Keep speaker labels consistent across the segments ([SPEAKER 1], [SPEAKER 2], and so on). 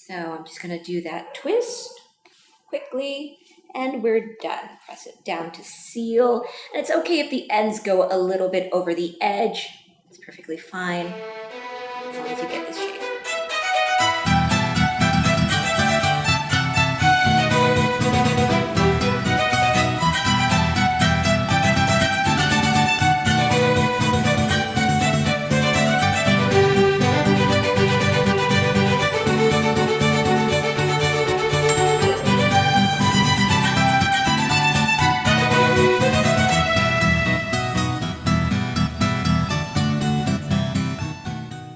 [SPEAKER 1] So I'm just going to do that twist quickly, and we're done. Press it down to seal. And it's okay if the ends go a little bit over the edge. It's perfectly fine as long as you get this shape.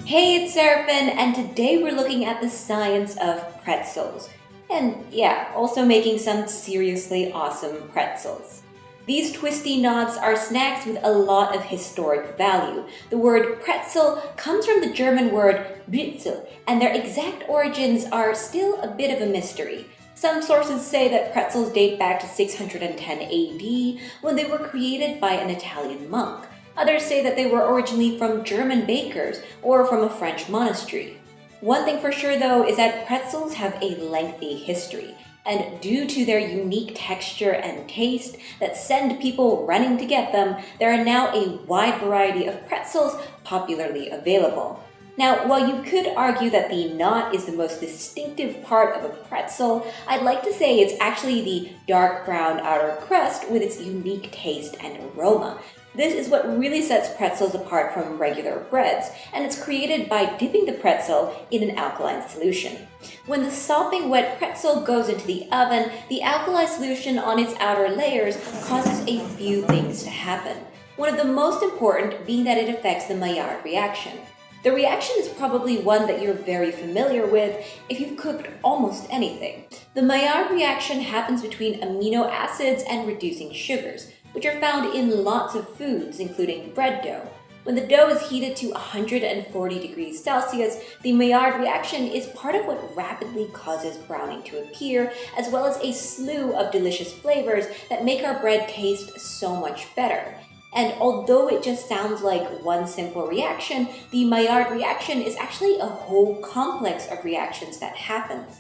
[SPEAKER 1] Hey, it's Seraphin, and today we're looking at the science of pretzels. And yeah, also making some seriously awesome pretzels. These twisty knots are snacks with a lot of historic value. The word pretzel comes from the German word Pretzel, and their exact origins are still a bit of a mystery. Some sources say that pretzels date back to 610 AD when they were created by an Italian monk. Others say that they were originally from German bakers or from a French monastery. One thing for sure, though, is that pretzels have a lengthy history, and due to their unique texture and taste that send people running to get them, there are now a wide variety of pretzels popularly available. Now, while you could argue that the knot is the most distinctive part of a pretzel, I'd like to say it's actually the dark brown outer crust with its unique taste and aroma. This is what really sets pretzels apart from regular breads, and it's created by dipping the pretzel in an alkaline solution. When the sopping wet pretzel goes into the oven, the alkali solution on its outer layers causes a few things to happen. One of the most important being that it affects the Maillard reaction. The reaction is probably one that you're very familiar with if you've cooked almost anything. The Maillard reaction happens between amino acids and reducing sugars, which are found in lots of foods, including bread dough. When the dough is heated to 140 degrees Celsius, the Maillard reaction is part of what rapidly causes browning to appear, as well as a slew of delicious flavors that make our bread taste so much better. And although it just sounds like one simple reaction, the Maillard reaction is actually a whole complex of reactions that happens.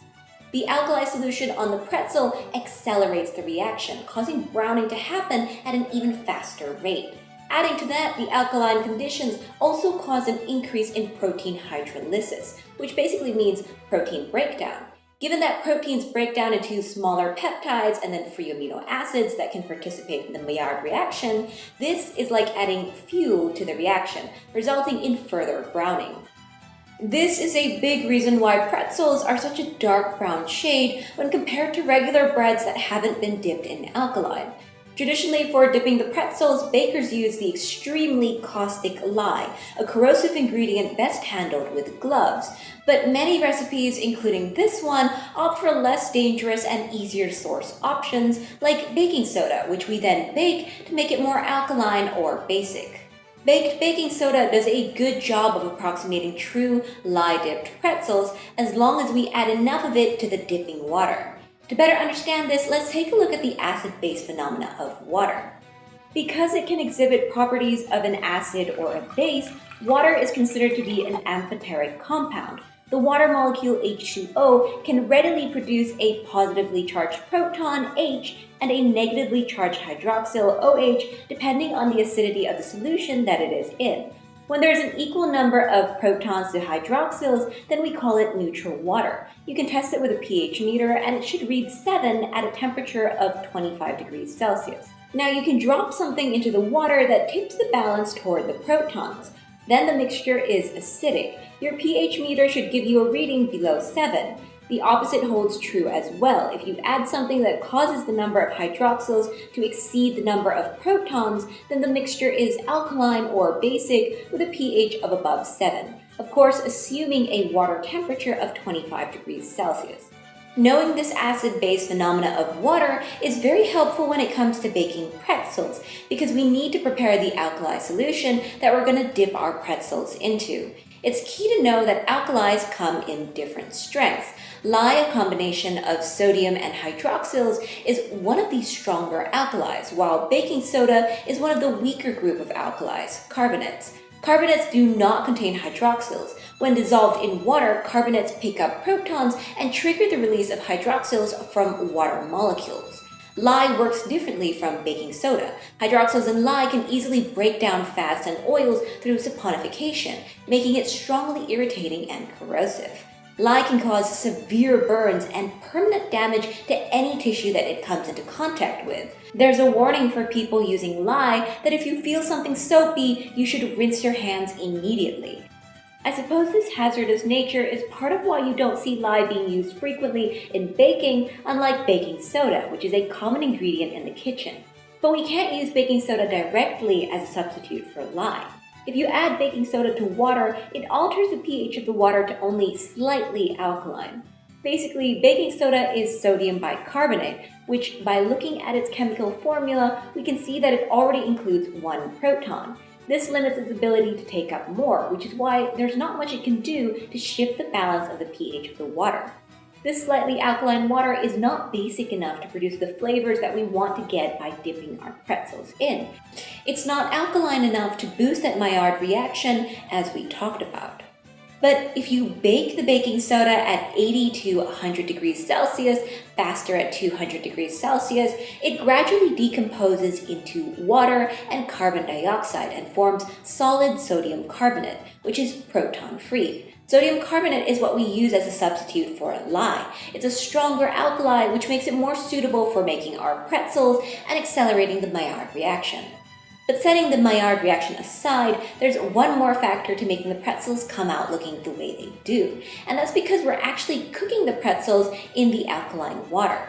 [SPEAKER 1] The alkali solution on the pretzel accelerates the reaction, causing browning to happen at an even faster rate. Adding to that, the alkaline conditions also cause an increase in protein hydrolysis, which basically means protein breakdown. Given that proteins break down into smaller peptides and then free amino acids that can participate in the Maillard reaction, this is like adding fuel to the reaction, resulting in further browning. This is a big reason why pretzels are such a dark brown shade when compared to regular breads that haven't been dipped in alkali. Traditionally, for dipping the pretzels, bakers use the extremely caustic lye, a corrosive ingredient best handled with gloves. But many recipes, including this one, opt for less dangerous and easier to source options, like baking soda, which we then bake to make it more alkaline or basic. Baked baking soda does a good job of approximating true lye-dipped pretzels as long as we add enough of it to the dipping water. To better understand this, let's take a look at the acid-base phenomena of water. Because it can exhibit properties of an acid or a base, water is considered to be an amphoteric compound. The water molecule H2O can readily produce a positively charged proton, H, and a negatively charged hydroxyl, OH, depending on the acidity of the solution that it is in. When there is an equal number of protons to hydroxyls, then we call it neutral water. You can test it with a pH meter, and it should read 7 at a temperature of 25 degrees Celsius. Now you can drop something into the water that tips the balance toward the protons. Then the mixture is acidic. Your pH meter should give you a reading below 7. The opposite holds true as well. If you add something that causes the number of hydroxyls to exceed the number of protons, then the mixture is alkaline or basic with a pH of above 7. Of course, assuming a water temperature of 25 degrees Celsius. Knowing this acid-base phenomena of water is very helpful when it comes to baking pretzels, because we need to prepare the alkali solution that we're going to dip our pretzels into. It's key to know that alkalis come in different strengths. Lye, a combination of sodium and hydroxyls, is one of the stronger alkalis, while baking soda is one of the weaker group of alkalis, carbonates. Carbonates do not contain hydroxyls. When dissolved in water, carbonates pick up protons and trigger the release of hydroxyls from water molecules. Lye works differently from baking soda. Hydroxyls in lye can easily break down fats and oils through saponification, making it strongly irritating and corrosive. Lye can cause severe burns and permanent damage to any tissue that it comes into contact with. There's a warning for people using lye that if you feel something soapy, you should rinse your hands immediately. I suppose this hazardous nature is part of why you don't see lye being used frequently in baking, unlike baking soda, which is a common ingredient in the kitchen. But we can't use baking soda directly as a substitute for lye. If you add baking soda to water, it alters the pH of the water to only slightly alkaline. Basically, baking soda is sodium bicarbonate, which by looking at its chemical formula, we can see that it already includes one proton. This limits its ability to take up more, which is why there's not much it can do to shift the balance of the pH of the water. This slightly alkaline water is not basic enough to produce the flavors that we want to get by dipping our pretzels in. It's not alkaline enough to boost that Maillard reaction, as we talked about. But if you bake the baking soda at 80 to 100 degrees Celsius, faster at 200 degrees Celsius, it gradually decomposes into water and carbon dioxide and forms solid sodium carbonate, which is proton-free. Sodium carbonate is what we use as a substitute for lye. It's a stronger alkali, which makes it more suitable for making our pretzels and accelerating the Maillard reaction. But setting the Maillard reaction aside, there's one more factor to making the pretzels come out looking the way they do, and that's because we're actually cooking the pretzels in the alkaline water.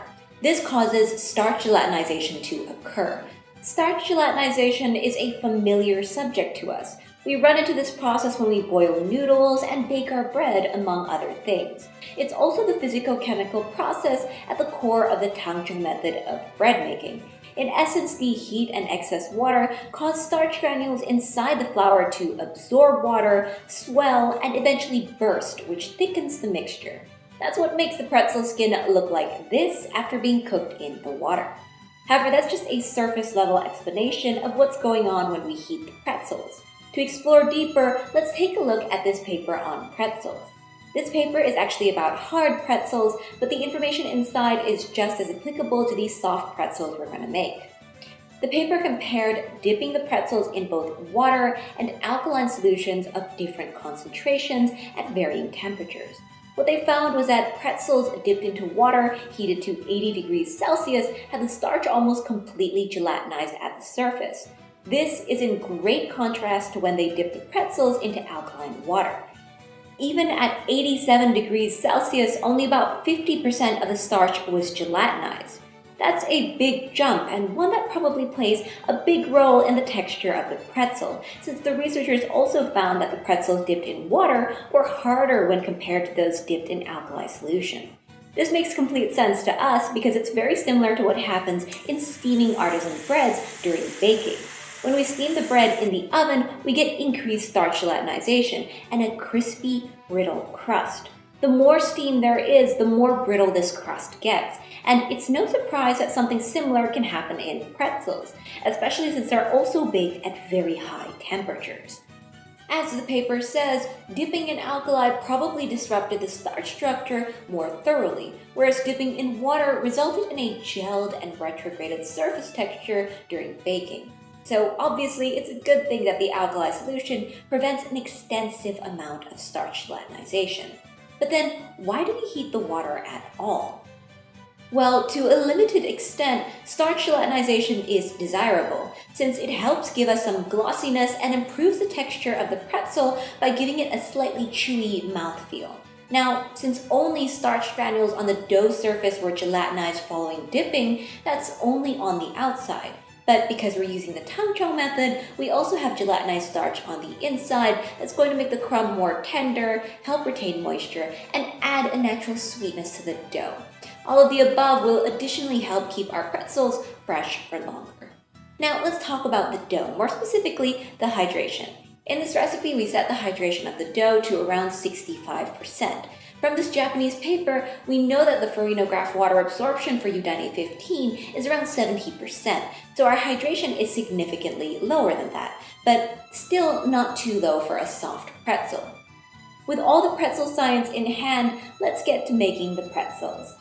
[SPEAKER 1] This causes starch gelatinization to occur. Starch gelatinization is a familiar subject to us. We run into this process when we boil noodles and bake our bread, among other things. It's also the physicochemical process at the core of the Tangzhong method of bread making. In essence, the heat and excess water cause starch granules inside the flour to absorb water, swell, and eventually burst, which thickens the mixture. That's what makes the pretzel skin look like this after being cooked in the water. However, that's just a surface-level explanation of what's going on when we heat the pretzels. To explore deeper, let's take a look at this paper on pretzels. This paper is actually about hard pretzels, but the information inside is just as applicable to these soft pretzels we're going to make. The paper compared dipping the pretzels in both water and alkaline solutions of different concentrations at varying temperatures. What they found was that pretzels dipped into water heated to 80 degrees Celsius had the starch almost completely gelatinized at the surface. This is in great contrast to when they dipped the pretzels into alkaline water. Even at 87 degrees Celsius, only about 50% of the starch was gelatinized. That's a big jump, and one that probably plays a big role in the texture of the pretzel, since the researchers also found that the pretzels dipped in water were harder when compared to those dipped in alkali solution. This makes complete sense to us because it's very similar to what happens in steaming artisan breads during baking. When we steam the bread in the oven, we get increased starch gelatinization and a crispy, brittle crust. The more steam there is, the more brittle this crust gets. And it's no surprise that something similar can happen in pretzels, especially since they're also baked at very high temperatures. As the paper says, dipping in alkali probably disrupted the starch structure more thoroughly, whereas dipping in water resulted in a gelled and retrograded surface texture during baking. So obviously, it's a good thing that the alkali solution prevents an extensive amount of starch gelatinization. But then, why do we heat the water at all? Well, to a limited extent, starch gelatinization is desirable, since it helps give us some glossiness and improves the texture of the pretzel by giving it a slightly chewy mouthfeel. Now, since only starch granules on the dough surface were gelatinized following dipping, that's only on the outside. But because we're using the Tangzhong method, we also have gelatinized starch on the inside that's going to make the crumb more tender, help retain moisture, and add a natural sweetness to the dough. All of the above will additionally help keep our pretzels fresh for longer. Now let's talk about the dough, more specifically the hydration. In this recipe, we set the hydration of the dough to around 65%. From this Japanese paper, we know that the farinograph water absorption for Udine 15 is around 70%, so our hydration is significantly lower than that, but still not too low for a soft pretzel. With all the pretzel science in hand, let's get to making the pretzels.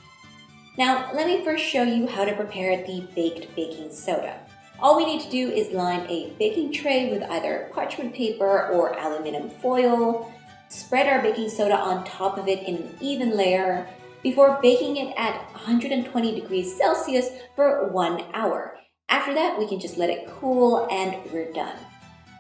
[SPEAKER 1] Now, let me first show you how to prepare the baked baking soda. All we need to do is line a baking tray with either parchment paper or aluminum foil, spread our baking soda on top of it in an even layer before baking it at 120 degrees Celsius for 1 hour. After that, we can just let it cool and we're done.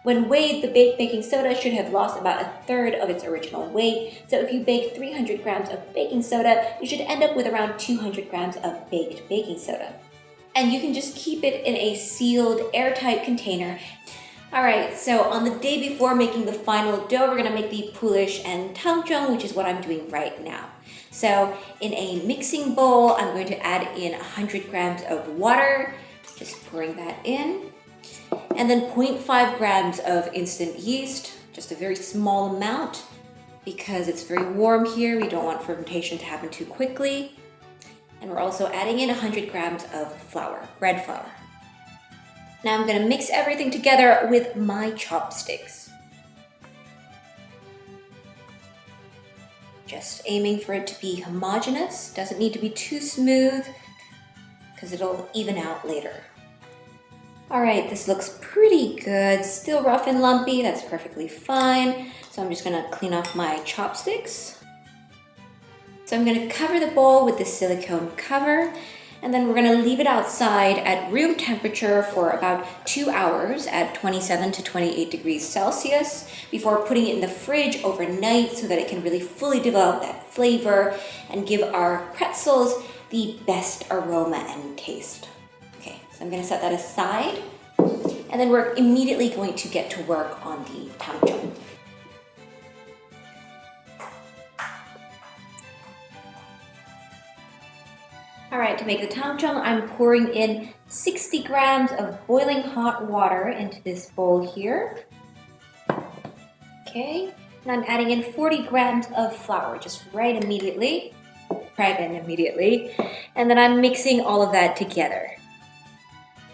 [SPEAKER 1] When weighed, the baked baking soda should have lost about 1/3 of its original weight, so if you bake 300 grams of baking soda, you should end up with around 200 grams of baked baking soda. And you can just keep it in a sealed, airtight container. Alright, so on the day before making the final dough, we're going to make the Poolish and Tangzhong, which is what I'm doing right now. So in a mixing bowl, I'm going to add in 100 grams of water, just pouring that in. And then 0.5 grams of instant yeast, just a very small amount. Because it's very warm here, we don't want fermentation to happen too quickly. And we're also adding in 100 grams of flour, bread flour. Now I'm going to mix everything together with my chopsticks. Just aiming for it to be homogeneous, doesn't need to be too smooth because it'll even out later. Alright, this looks pretty good, still rough and lumpy, that's perfectly fine. So I'm just going to clean off my chopsticks. So I'm going to cover the bowl with this silicone cover. And then we're going to leave it outside at room temperature for about 2 hours at 27 to 28 degrees Celsius before putting it in the fridge overnight so that it can really fully develop that flavor and give our pretzels the best aroma and taste. Okay, so I'm going to set that aside. And then we're immediately going to get to work on the tangzhong. Alright, to make the tangzhong, I'm pouring in 60 grams of boiling hot water into this bowl here. Okay, and I'm adding in 40 grams of flour, just right in immediately. And then I'm mixing all of that together.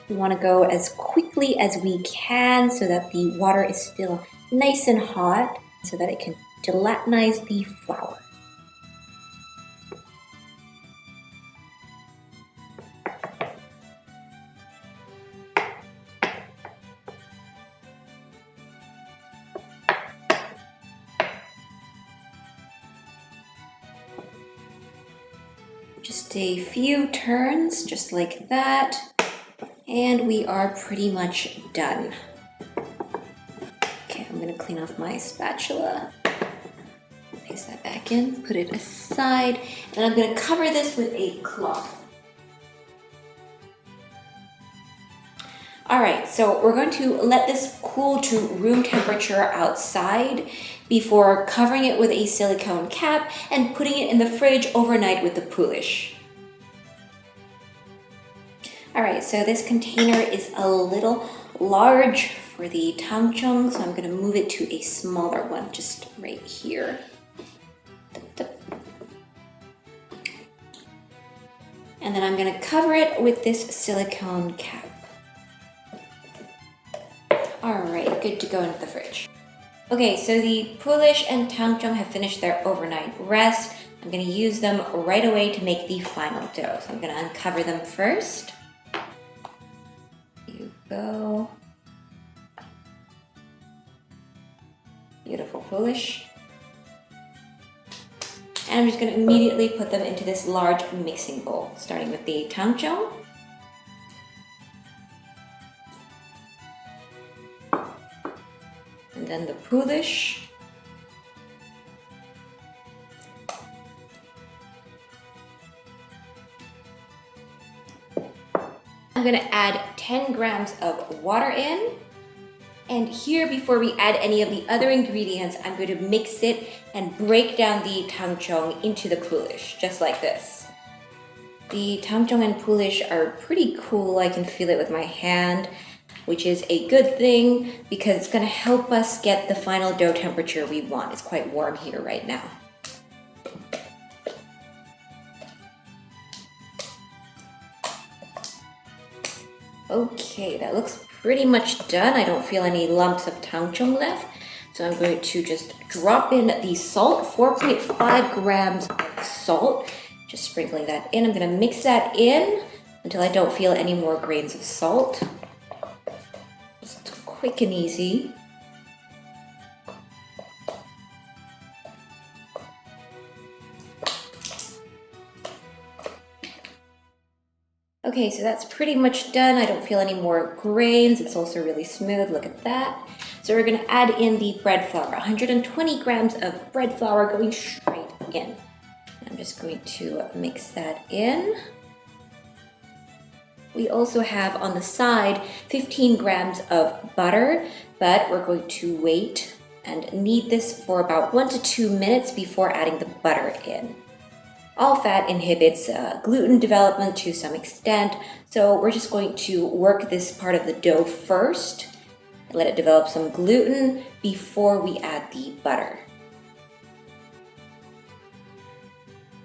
[SPEAKER 1] We want to go as quickly as we can so that the water is still nice and hot so that it can gelatinize the flour. Just a few turns, just like that, and we are pretty much done. Okay, I'm gonna clean off my spatula, paste that back in, put it aside, and I'm gonna cover this with a cloth. Alright, so we're going to let this cool to room temperature outside before covering it with a silicone cap and putting it in the fridge overnight with the Poolish. Alright, so this container is a little large for the tangzhong, so I'm going to move it to a smaller one just right here. And then I'm going to cover it with this silicone cap. Alright, good to go into the fridge. Okay, so the Poolish and tangzhong have finished their overnight rest. I'm going to use them right away to make the final dough. So I'm going to uncover them first. Here you go. Beautiful Poolish. And I'm just going to immediately put them into this large mixing bowl, starting with the tangzhong. And then the Poolish. I'm going to add 10 grams of water in. And here, before we add any of the other ingredients, I'm going to mix it and break down the tangzhong into the Poolish, just like this. The Tangzhong and Poolish are pretty cool. I can feel it with my hand, which is a good thing because it's going to help us get the final dough temperature we want. It's quite warm here right now. Okay, that looks pretty much done. I don't feel any lumps of Tangzhong left. So I'm going to just drop in the salt, 4.5 grams of salt. Just sprinkling that in. I'm gonna mix that in until I don't feel any more grains of salt. Just quick and easy. Okay, so that's pretty much done. I don't feel any more grains. It's also really smooth, look at that. So we're gonna add in the bread flour, 120 grams of bread flour going straight in. I'm just going to mix that in. We also have on the side 15 grams of butter, but we're going to wait and knead this for about 1 to 2 minutes before adding the butter in. All fat inhibits gluten development to some extent, so we're just going to work this part of the dough first, let it develop some gluten before we add the butter.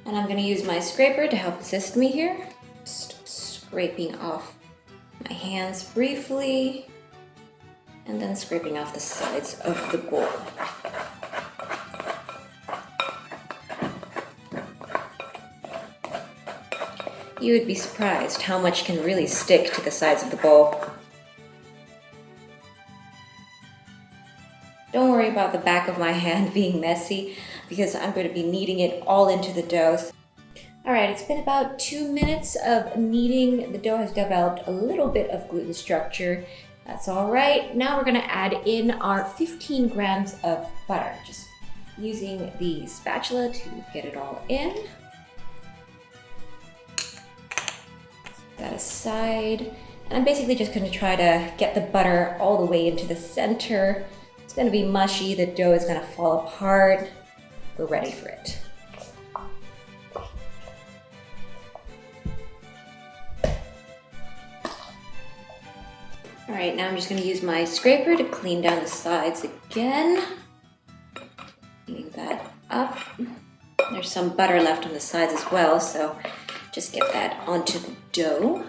[SPEAKER 1] And I'm going to use my scraper to help assist me here. Just scraping off my hands briefly, and then scraping off the sides of the bowl. You would be surprised how much can really stick to the sides of the bowl. Don't worry about the back of my hand being messy because I'm going to be kneading it all into the dough. Alright, it's been about 2 minutes of kneading. The dough has developed a little bit of gluten structure. That's alright. Now we're going to add in our 15 grams of butter. Just using the spatula to get it all in. That aside, and I'm basically just going to try to get the butter all the way into the center. It's going to be mushy, the dough is going to fall apart. We're ready for it. Alright, now I'm just going to use my scraper to clean down the sides again. Cleaning that up. There's some butter left on the sides as well, so just get that onto the dough.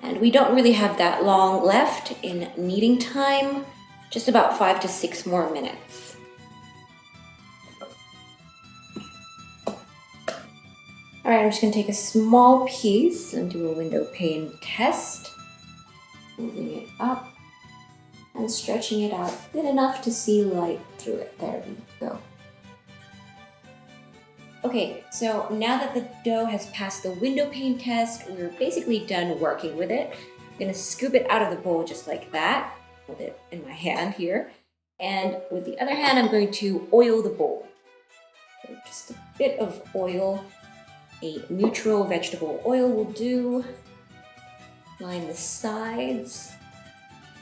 [SPEAKER 1] And we don't really have that long left in kneading time, just about 5 to 6 more minutes. Alright, I'm just going to take a small piece and do a window pane test. Moving it up and stretching it out thin enough to see light through it. There we go. Okay, so now that the dough has passed the window pane test, we're basically done working with it. I'm gonna scoop it out of the bowl just like that, hold it in my hand here, and with the other hand I'm going to oil the bowl. So just a bit of oil, a neutral vegetable oil will do. Line the sides,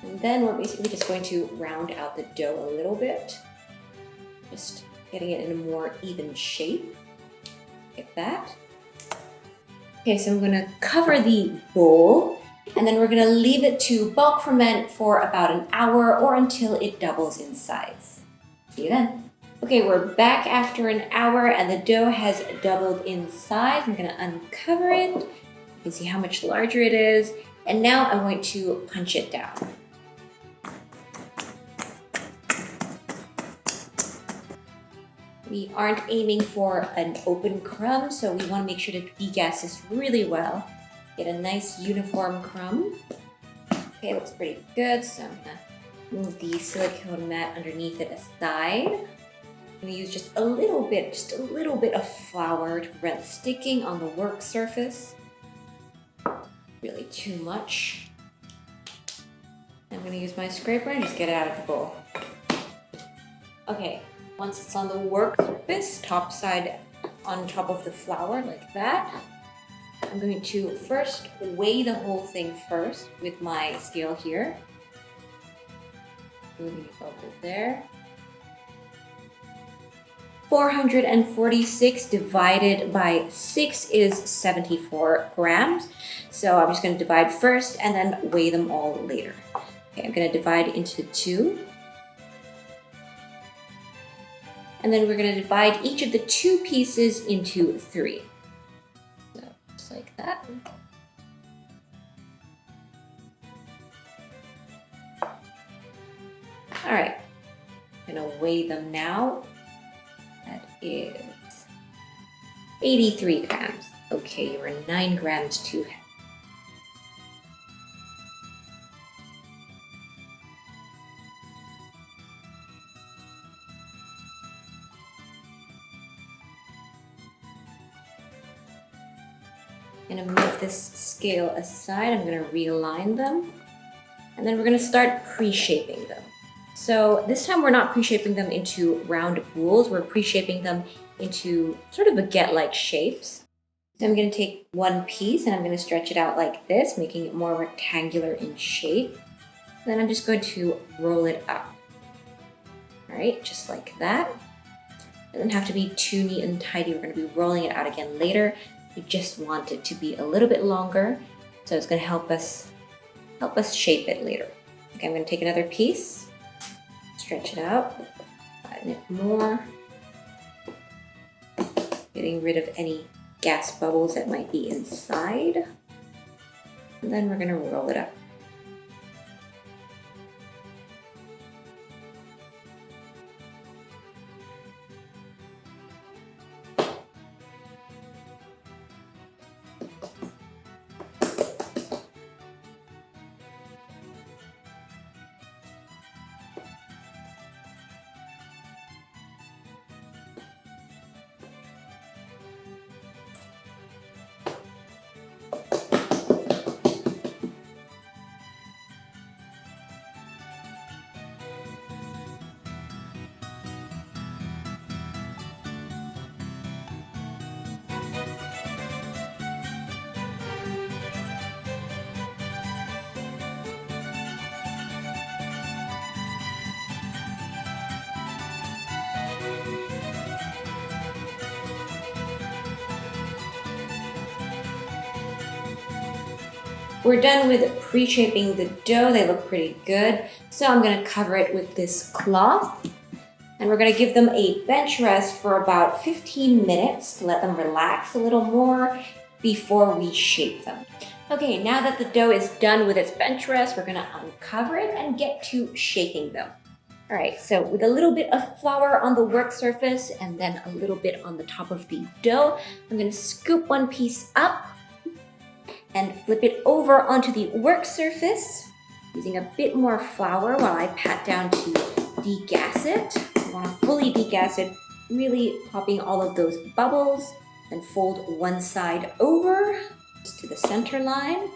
[SPEAKER 1] and then we're basically just going to round out the dough a little bit, just getting it in a more even shape. Get that. Okay, so I'm going to cover the bowl, and then we're going to leave it to bulk ferment for about an hour or until it doubles in size. See you then. Okay, we're back after an hour, and the dough has doubled in size. I'm going to uncover it. You can see how much larger it is. And now I'm going to punch it down. We aren't aiming for an open crumb, so we want to make sure to degas this really well. Get a nice uniform crumb. Okay, looks pretty good, so I'm going to move the silicone mat underneath it aside. I'm going to use just a little bit of flour to prevent sticking on the work surface. Really too much. I'm going to use my scraper and just get it out of the bowl. Okay, once it's on the work surface, top side on top of the flour like that, I'm going to first weigh the whole thing first with my scale here. Moving it over there. 446 divided by 6 is 74 grams. So I'm just going to divide first and then weigh them all later. Okay, I'm going to divide into 2. And then we're going to divide each of the 2 pieces into 3. So just like that. All right, I'm gonna weigh them now. That is 83 grams. Okay, you were 9 grams too heavy. I'm gonna move this scale aside. I'm gonna realign them. And then we're gonna start pre-shaping them. So this time we're not pre-shaping them into round bowls. We're pre-shaping them into sort of baguette-like shapes. So I'm gonna take one piece and I'm gonna stretch it out like this, making it more rectangular in shape. Then I'm just going to roll it up. All right, just like that. It doesn't have to be too neat and tidy. We're gonna be rolling it out again later. We just want it to be a little bit longer. So it's gonna help us shape it later. Okay, I'm gonna take another piece, stretch it out, flatten it more, getting rid of any gas bubbles that might be inside. And then we're gonna roll it up. We're done with pre-shaping the dough. They look pretty good. So I'm gonna cover it with this cloth and we're gonna give them a bench rest for about 15 minutes to let them relax a little more before we shape them. Okay, now that the dough is done with its bench rest, we're gonna uncover it and get to shaping them. All right, so with a little bit of flour on the work surface and then a little bit on the top of the dough, I'm gonna scoop one piece up and flip it over onto the work surface using a bit more flour while I pat down to degas it. I want to fully degas it, really popping all of those bubbles, and fold one side over just to the center line.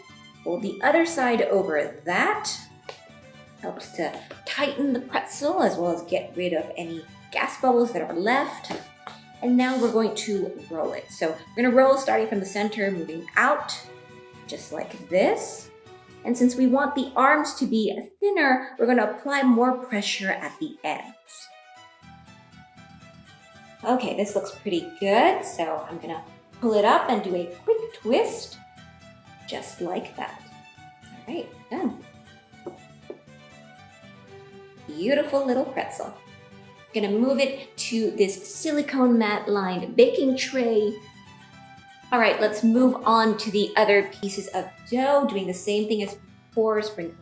[SPEAKER 1] Fold the other side over that. Helps to tighten the pretzel as well as get rid of any gas bubbles that are left. And now we're going to roll it. So we're going to roll starting from the center, moving out, just like this. And since we want the arms to be thinner, we're going to apply more pressure at the ends. Okay, this looks pretty good. So I'm going to pull it up and do a quick twist, just like that. All right, done. Beautiful little pretzel. I'm going to move it to this silicone mat lined baking tray. All right, let's move on to the other pieces of dough, doing the same thing as before, sprinkling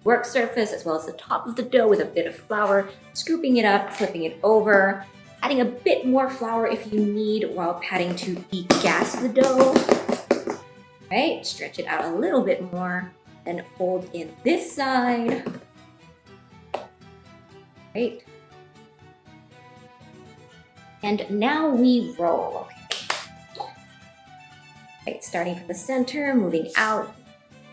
[SPEAKER 1] work surface as well as the top of the dough with a bit of flour, scooping it up, flipping it over, adding a bit more flour if you need while patting to degas the dough. All right, stretch it out a little bit more, then fold in this side. Great. And now we roll. Right, starting from the center, moving out,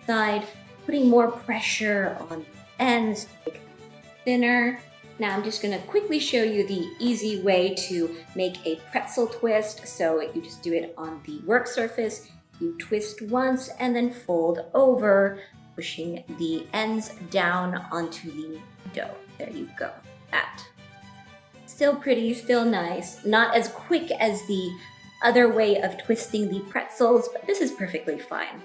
[SPEAKER 1] side, putting more pressure on the ends to make them thinner. Now I'm just gonna quickly show you the easy way to make a pretzel twist. So you just do it on the work surface, you twist once and then fold over, pushing the ends down onto the dough. There you go, that. Still pretty, still nice. Not as quick as the other way of twisting the pretzels, but this is perfectly fine.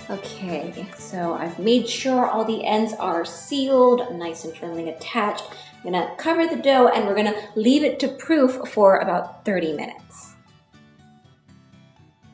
[SPEAKER 1] Okay, so I've made sure all the ends are sealed, nice and firmly attached. I'm gonna cover the dough and we're gonna leave it to proof for about 30 minutes.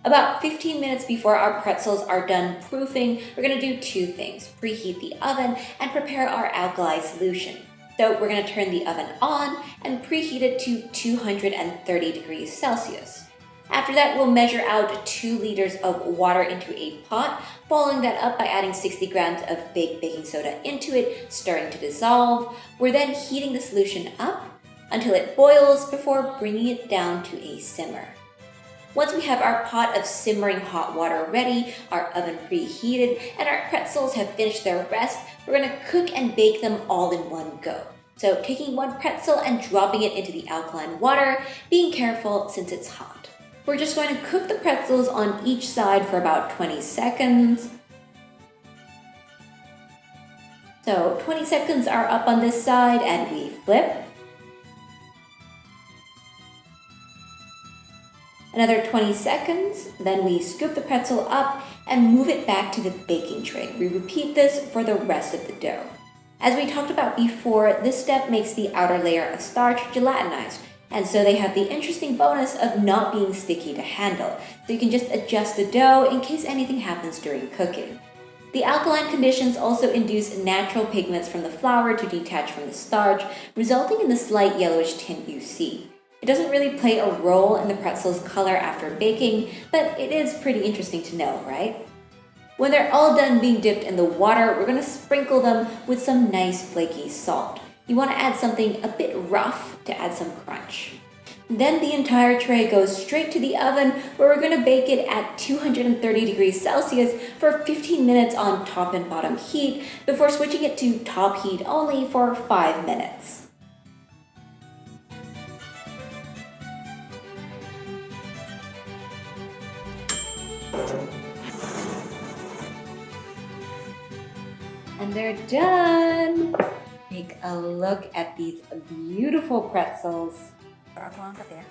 [SPEAKER 1] About 15 minutes before our pretzels are done proofing, we're gonna do two things: preheat the oven and prepare our alkali solution. So we're gonna turn the oven on and preheat it to 230 degrees Celsius. After that, we'll measure out 2 liters of water into a pot, following that up by adding 60 grams of baked baking soda into it, stirring to dissolve. We're then heating the solution up until it boils before bringing it down to a simmer. Once we have our pot of simmering hot water ready, our oven preheated, and our pretzels have finished their rest, we're going to cook and bake them all in one go. So taking one pretzel and dropping it into the alkaline water, being careful since it's hot. We're just going to cook the pretzels on each side for about 20 seconds. So 20 seconds are up on this side and we flip. Another 20 seconds, then we scoop the pretzel up and move it back to the baking tray. We repeat this for the rest of the dough. As we talked about before, this step makes the outer layer of starch gelatinized, and so they have the interesting bonus of not being sticky to handle, so you can just adjust the dough in case anything happens during cooking. The alkaline conditions also induce natural pigments from the flour to detach from the starch, resulting in the slight yellowish tint you see. It doesn't really play a role in the pretzel's color after baking, but it is pretty interesting to know, right? When they're all done being dipped in the water, we're going to sprinkle them with some nice flaky salt. You want to add something a bit rough to add some crunch. Then the entire tray goes straight to the oven where we're going to bake it at 230 degrees Celsius for 15 minutes on top and bottom heat before switching it to top heat only for 5 minutes. And they're done! Take a look at these beautiful pretzels.
[SPEAKER 2] Aku angkat ya.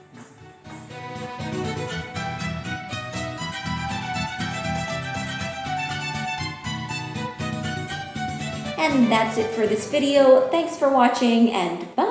[SPEAKER 1] And that's it for this video. Thanks for watching and bye!